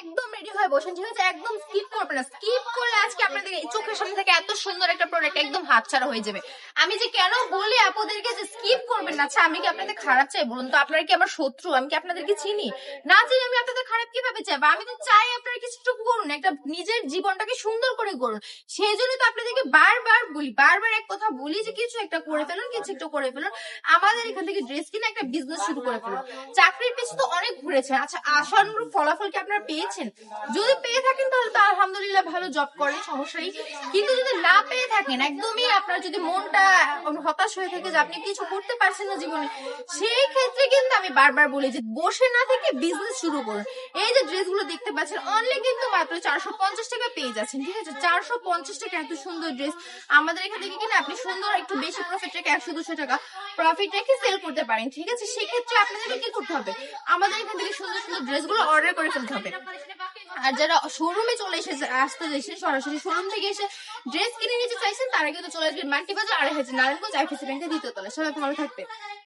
একদম রেডি হয়ে বসেন, ঠিক আছে? একদম স্কিপ করবেন না। স্কিপ করলে আজকে আপনাদের এই চোখের সামনে থেকে এত সুন্দর একটা প্রোডাক্ট একদম হাতছাড়া হয়ে যাবে। আমি যে কেন বলি আপনাদেরকে যে স্কিপ করবেন না, আচ্ছা আমি কি আপনাদের খারাপ চাই বলুন তো? আপনারা কি আমার শত্রু? আমি কি আপনাদেরকে চিনি? না চিনি আমি আপনাদের খারাপ কিভাবে চাইবো? আমি তো চাই আপনারা কিছু করুন, একটা নিজের জীবনটাকে সুন্দর করে করুন। সেই জন্য তো আপনাদেরকে বারবার বলি, বারবার এক কথা বলি যে কিছু একটা করে ফেলুন, কিছু একটা করে ফেলুন। আমাদের এখান থেকে ড্রেস কিনে একটা বিজনেস শুরু করে ফেলুন। চাকরির পিছনে তো অনেক ঘুরেছেন, আচ্ছা আশানুরূপ ফলাফল কি আপনারা পেয়েছেন? যদি পেয়ে থাকেন তাহলে তো আলহামদুলিল্লাহ, ভালো জব করেন, সমস্যা নেই। কিন্তু যদি না পেয়ে থাকেন, একদমই আপনার যদি মনটা হতাশ হয়ে থাকে যে আপনি কিছু করতে পারছেন না জীবনে, সেই ক্ষেত্রে কিন্তু আমি বারবার বলি যে বসে না থেকে বিজনেস শুরু করুন। এই যে ড্রেসগুলো দেখতে পাচ্ছেন, অনলি কিন্তু মাত্র 450 টাকা পেয়ে যাচ্ছেন, ঠিক আছে? 450 টাকা এত সুন্দর ড্রেস আমাদের এখান থেকে কিনে আপনি সুন্দর একটু বেশি প্রফিট রেখে 100-200 টাকা প্রফিট রেখে সেল করতে পারেন, ঠিক আছে? সেক্ষেত্রে আপনাদেরকে কি করতে হবে? আমাদের এখান থেকে সুন্দর সুন্দর ড্রেসগুলো অর্ডার করে ফেলতে হবে। আর যারা শোরুমে চলে এসেছে, আসতে এসে সরাসরি শোরুম থেকে এসে ড্রেস কিনে নিতে চাইছেন, তারা কিন্তু চলে আসবেন মান্টি বাজার 2.5 নারায়ণগঞ্জ আইফিসি ব্যাংকের দ্বিতীয় তলায়। সবাই ভালো থাকবে।